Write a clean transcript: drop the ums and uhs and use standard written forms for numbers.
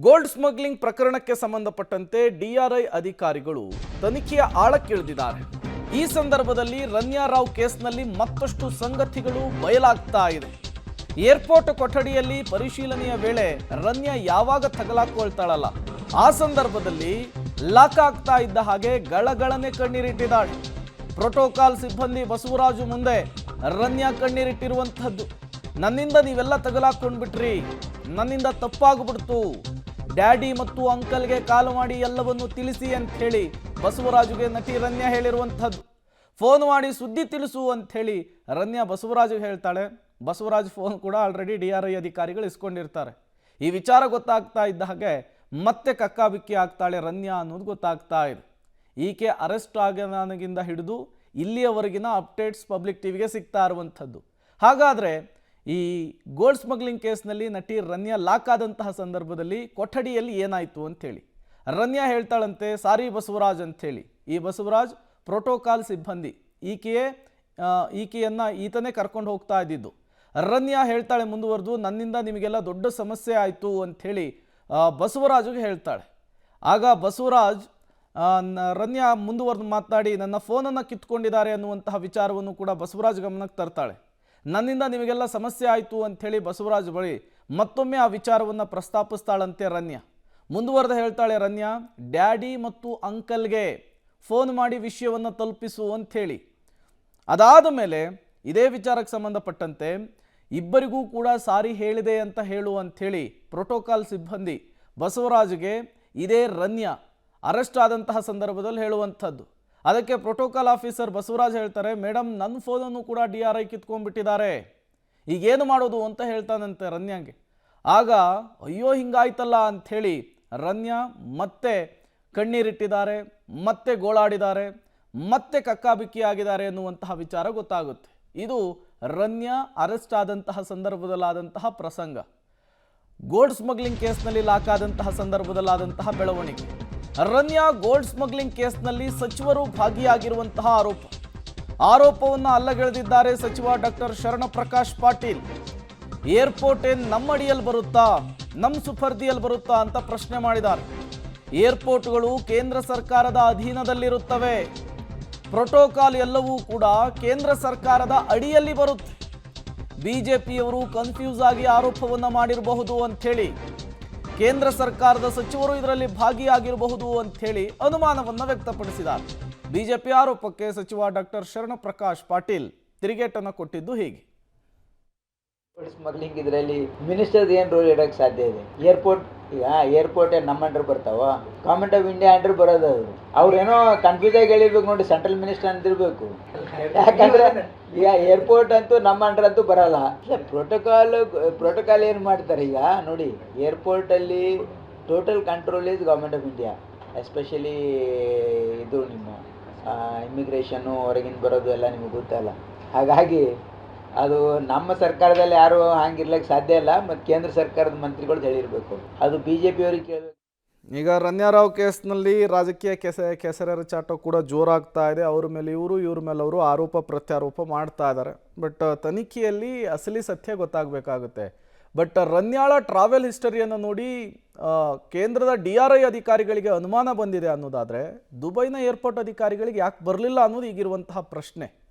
Gold smuggling ಪ್ರಕರಣಕ್ಕೆ ಸಂಬಂಧಪಟ್ಟಂತೆ DRI ಅಧಿಕಾರಿಗಳು ತನಿಖೆಯ ಆಳಕ್ಕಿಳಿದಿದ್ದಾರೆ. ಈ ಸಂದರ್ಭದಲ್ಲಿ ರನ್ಯಾ ರಾವ್ ಕೇಸ್ನಲ್ಲಿ ಮತ್ತಷ್ಟು ಸಂಗತಿಗಳು ಬಯಲಾಗ್ತಾ ಇದೆ. ಏರ್ಪೋರ್ಟ್ ಕೊಠಡಿಯಲ್ಲಿ ಪರಿಶೀಲನೆಯ ವೇಳೆ ರನ್ಯಾ ಯಾವಾಗ ತಗಲಾಕೊಳ್ತಾಳಲ್ಲ, ಆ ಸಂದರ್ಭದಲ್ಲಿ ಲಾಕ್ ಆಗ್ತಾ ಇದ್ದ ಹಾಗೆ ಗಳಗಳನೆ ಕಣ್ಣೀರಿಟ್ಟಿದ್ದಾಳೆ. ಪ್ರೋಟೋಕಾಲ್ ಸಿಬ್ಬಂದಿ ಬಸವರಾಜು ಮುಂದೆ ರನ್ಯಾ ಕಣ್ಣೀರಿಟ್ಟಿರುವಂತಹದ್ದು. ನನ್ನಿಂದ ನೀವೆಲ್ಲ ತಗಲಾಕೊಂಡ್ಬಿಟ್ರಿ, ನನ್ನಿಂದ ತಪ್ಪಾಗ್ಬಿಡ್ತು, ಡ್ಯಾಡಿ ಮತ್ತು ಅಂಕಲ್ಗೆ ಕಾಲ್ ಮಾಡಿ ಎಲ್ಲವನ್ನು ತಿಳಿಸಿ ಅಂತ ಹೇಳಿ ಬಸವರಾಜುಗೆ ನಟಿ ರನ್ಯಾ ಹೇಳಿರುವಂಥದ್ದು. ಫೋನ್ ಮಾಡಿ ಸುದ್ದಿ ತಿಳಿಸು ಅಂತ ಹೇಳಿ ರನ್ಯಾ ಬಸವರಾಜುಗೆ ಹೇಳ್ತಾಳೆ. ಬಸವರಾಜ್ ಫೋನ್ ಕೂಡ ಆಲ್ರೆಡಿ ಡಿಆರ್ಐ ಅಧಿಕಾರಿಗಳು ಇಸ್ಕೊಂಡಿರ್ತಾರೆ. ಈ ವಿಚಾರ ಗೊತ್ತಾಗ್ತಾ ಇದ್ದ ಹಾಗೆ ಮತ್ತೆ ಕಕ್ಕಾಬಿಕ್ಕಿ ಆಗ್ತಾಳೆ ರನ್ಯಾ ಅನ್ನೋದು ಗೊತ್ತಾಗ್ತಾ ಇದೆ. ಈಕೆ ಅರೆಸ್ಟ್ ಆಗನಾಗಿಂದ ಹಿಡಿದು ಇಲ್ಲಿಯವರೆಗಿನ ಅಪ್ಡೇಟ್ಸ್ ಪಬ್ಲಿಕ್ ಟಿವಿಗೆ ಸಿಗ್ತಾ ಇರುವಂಥದ್ದು. ಹಾಗಾದರೆ ಈ ಗೋಲ್ಡ್ ಸ್ಮಗ್ಲಿಂಗ್ ಕೇಸ್ನಲ್ಲಿ ನಟಿ ರನ್ಯಾ ಲಾಕ್ ಆದಂತಹ ಸಂದರ್ಭದಲ್ಲಿ ಕೊಠಡಿಯಲ್ಲಿ ಏನಾಯಿತು ಅಂಥೇಳಿ ರನ್ಯಾ ಹೇಳ್ತಾಳಂತೆ, ಸಾರಿ ಬಸವರಾಜ್ ಅಂಥೇಳಿ. ಈ ಬಸವರಾಜ್ ಪ್ರೋಟೋಕಾಲ್ ಸಿಬ್ಬಂದಿ, ಈಕೆಯನ್ನು ಈತನೇ ಕರ್ಕೊಂಡು ಹೋಗ್ತಾ ಇದ್ದಿದ್ದು. ರನ್ಯಾ ಹೇಳ್ತಾಳೆ ಮುಂದುವರೆದು, ನನ್ನಿಂದ ನಿಮಗೆಲ್ಲ ದೊಡ್ಡ ಸಮಸ್ಯೆ ಆಯಿತು ಅಂಥೇಳಿ ಬಸವರಾಜ್ಗೆ ಹೇಳ್ತಾಳೆ. ಆಗ ಬಸವರಾಜ್ ರನ್ಯಾ ಮುಂದುವರೆದು ಮಾತನಾಡಿ ನನ್ನ ಫೋನನ್ನು ಕಿತ್ಕೊಂಡಿದ್ದಾರೆ ಅನ್ನುವಂತಹ ವಿಚಾರವನ್ನು ಕೂಡ ಬಸವರಾಜ್ ಗಮನಕ್ಕೆ ತರ್ತಾಳೆ. ನನ್ನಿಂದ ನಿಮಗೆಲ್ಲ ಸಮಸ್ಯೆ ಆಯಿತು ಅಂಥೇಳಿ ಬಸವರಾಜ್ ಬಳಿ ಮತ್ತೊಮ್ಮೆ ಆ ವಿಚಾರವನ್ನು ಪ್ರಸ್ತಾಪಿಸ್ತಾಳಂತೆ ರನ್ಯಾ. ಮುಂದುವರೆದು ಹೇಳ್ತಾಳೆ ರನ್ಯಾ, ಡ್ಯಾಡಿ ಮತ್ತು ಅಂಕಲ್ಗೆ ಫೋನ್ ಮಾಡಿ ವಿಷಯವನ್ನು ತಲುಪಿಸು ಅಂಥೇಳಿ. ಅದಾದ ಮೇಲೆ ಇದೇ ವಿಚಾರಕ್ಕೆ ಸಂಬಂಧಪಟ್ಟಂತೆ ಇಬ್ಬರಿಗೂ ಕೂಡ ಸಾರಿ ಹೇಳಿದೆ ಅಂತ ಹೇಳು ಅಂಥೇಳಿ ಪ್ರೋಟೋಕಾಲ್ ಸಿಬ್ಬಂದಿ ಬಸವರಾಜ್ಗೆ ಇದೇ ರನ್ಯಾ ಅರೆಸ್ಟ್ ಆದಂತಹ ಸಂದರ್ಭದಲ್ಲಿ ಹೇಳುವಂಥದ್ದು. ಅದಕ್ಕೆ ಪ್ರೋಟೋಕಾಲ್ ಆಫೀಸರ್ ಬಸವರಾಜ್ ಹೇಳ್ತಾರೆ, ಮೇಡಮ್ ನನ್ನ ಫೋನನ್ನು ಕೂಡ ಡಿಆರ್ಐ ಕಿತ್ಕೊಂಡ್ಬಿಟ್ಟಿದ್ದಾರೆ, ಈಗೇನು ಮಾಡೋದು ಅಂತ ಹೇಳ್ತಾನಂತೆ ರನ್ಯಾಗೆ. ಆಗ ಅಯ್ಯೋ ಹಿಂಗಾಯ್ತಲ್ಲ ಅಂಥೇಳಿ ರನ್ಯಾ ಮತ್ತೆ ಕಣ್ಣೀರಿಟ್ಟಿದ್ದಾರೆ, ಮತ್ತೆ ಗೋಳಾಡಿದ್ದಾರೆ, ಮತ್ತೆ ಕಕ್ಕಾಬಿಕ್ಕಿ ಆಗಿದ್ದಾರೆ ಎನ್ನುವಂತಹ ವಿಚಾರ ಗೊತ್ತಾಗುತ್ತೆ. ಇದು ರನ್ಯಾ ಅರೆಸ್ಟ್ ಆದಂತಹ ಸಂದರ್ಭದಲ್ಲಾದಂತಹ ಪ್ರಸಂಗ. ಗೋಲ್ಡ್ ಸ್ಮಗ್ಲಿಂಗ್ ಕೇಸ್ನಲ್ಲಿ ಲಾಕ್ ಆದಂತಹ ಸಂದರ್ಭದಲ್ಲಾದಂತಹ ಬೆಳವಣಿಗೆ. ರನ್ಯಾ ಗೋಲ್ಡ್ ಸ್ಮಗ್ಲಿಂಗ್ ಕೇಸ್ನಲ್ಲಿ ಸಚಿವರು ಭಾಗಿಯಾಗಿರುವಂತಹ ಆರೋಪವನ್ನು ಅಲ್ಲಗೆಳೆದಿದ್ದಾರೆ ಸಚಿವ ಡಾಕ್ಟರ್ ಶರಣಪ್ರಕಾಶ್ ಪಾಟೀಲ್. ಏರ್ಪೋರ್ಟ್ ನಮ್ಮ ಅಡಿಯಲ್ಲಿ ಬರುತ್ತಾ, ನಮ್ಮ ಸುಪರ್ದಿಯಲ್ಲಿ ಬರುತ್ತಾ ಅಂತ ಪ್ರಶ್ನೆ ಮಾಡಿದ್ದಾರೆ. ಏರ್ಪೋರ್ಟ್ಗಳು ಕೇಂದ್ರ ಸರ್ಕಾರದ ಅಧೀನದಲ್ಲಿರುತ್ತವೆ, ಪ್ರೋಟೋಕಾಲ್ ಎಲ್ಲವೂ ಕೂಡ ಕೇಂದ್ರ ಸರ್ಕಾರದ ಅಡಿಯಲ್ಲಿ ಬರುತ್ತೆ. ಬಿಜೆಪಿಯವರು ಕನ್ಫ್ಯೂಸ್ ಆಗಿ ಆರೋಪವನ್ನು ಮಾಡಿರಬಹುದು ಅಂಥೇಳಿ, ಕೇಂದ್ರ ಸರ್ಕಾರದ ಸಚಿವರು ಇದರಲ್ಲಿ ಭಾಗಿಯಾಗಿರಬಹುದು ಅಂಥೇಳಿ ಅನುಮಾನವನ್ನು ವ್ಯಕ್ತಪಡಿಸಿದ್ದಾರೆ. ಬಿಜೆಪಿ ಆರೋಪಕ್ಕೆ ಸಚಿವ ಡಾಕ್ಟರ್ ಶರಣಪ್ರಕಾಶ್ ಪಾಟೀಲ್ ತಿರುಗೇಟನ್ನು ಕೊಟ್ಟಿದ್ದು ಹೀಗೆ. ಸ್ಮಗ್ಲಿಂಗ್ ಇದರಲ್ಲಿ ಮಿನಿಸ್ಟರ್ ಏನು ರೋಲ್ ಇಡೋಕ್ಕೆ ಸಾಧ್ಯ ಇದೆ? ಏರ್ಪೋರ್ಟ್ ನಮ್ಮ ಅಂಡರ್ ಬರ್ತಾವ, ಗೌರ್ಮೆಂಟ್ ಆಫ್ ಇಂಡಿಯಾ ಅಂಡರ್ ಬರೋದು. ಅವ್ರೇನೋ ಕನ್ಫ್ಯೂಸ್ ಆಗಿ ಹೇಳಿರ್ಬೇಕು ನೋಡಿ, ಸೆಂಟ್ರಲ್ ಮಿನಿಸ್ಟರ್ ಅಂತಿರ್ಬೇಕು. ಯಾಕಂದ್ರೆ ಈಗ ಏರ್ಪೋರ್ಟ್ ಅಂತೂ ನಮ್ಮ ಅಂಡರ್ ಅಂತೂ ಬರಲ್ಲ. ಪ್ರೋಟೋಕಾಲ್ ಏನು ಮಾಡ್ತಾರೆ ಈಗ ನೋಡಿ, ಏರ್ಪೋರ್ಟಲ್ಲಿ total control is government of India. Especially ಇದು ನಿಮ್ಮ ಇಮಿಗ್ರೇಷನ್ನು, ಹೊರಗಿಂದ ಬರೋದು ಎಲ್ಲ ನಿಮಗೆ ಗೊತ್ತಲ್ಲ. ಹಾಗಾಗಿ ಅದು ನಮ್ಮ ಸರ್ಕಾರದಲ್ಲಿ ಯಾರು ಹಂಗಿರ್ಲಿಕ್ಕೆ ಸಾಧ್ಯ ಇಲ್ಲ. ಮತ್ತು ಕೇಂದ್ರ ಸರ್ಕಾರದ ಮಂತ್ರಿಗಳು ಹೇಳಿರಬೇಕು, ಅದು BJP ಅವ್ರಿಗೆ ಕೇಳಬೇಕು. ಈಗ ರನ್ಯಾ ರಾವ್ ಕೇಸ್ನಲ್ಲಿ ರಾಜಕೀಯ ಕೆಸರೆರ ಚಾಟ ಕೂಡ ಜೋರಾಗ್ತಾ ಇದೆ. ಅವ್ರ ಮೇಲೆ ಇವ್ರ ಮೇಲೆ ಅವರು ಆರೋಪ ಪ್ರತ್ಯಾರೋಪ ಮಾಡ್ತಾ ಇದ್ದಾರೆ. ಬಟ್ ತನಿಖೆಯಲ್ಲಿ ಅಸಲಿ ಸತ್ಯ ಗೊತ್ತಾಗಬೇಕಾಗುತ್ತೆ. ಬಟ್ ರನ್ಯಾಳ ಟ್ರಾವೆಲ್ ಹಿಸ್ಟರಿಯನ್ನು ನೋಡಿ ಕೇಂದ್ರದ DRI ಅಧಿಕಾರಿಗಳಿಗೆ ಅನುಮಾನ ಬಂದಿದೆ ಅನ್ನೋದಾದರೆ ದುಬೈನ ಏರ್ಪೋರ್ಟ್ ಅಧಿಕಾರಿಗಳಿಗೆ ಯಾಕೆ ಬರಲಿಲ್ಲ ಅನ್ನೋದು ಈಗಿರುವಂತಹ ಪ್ರಶ್ನೆ.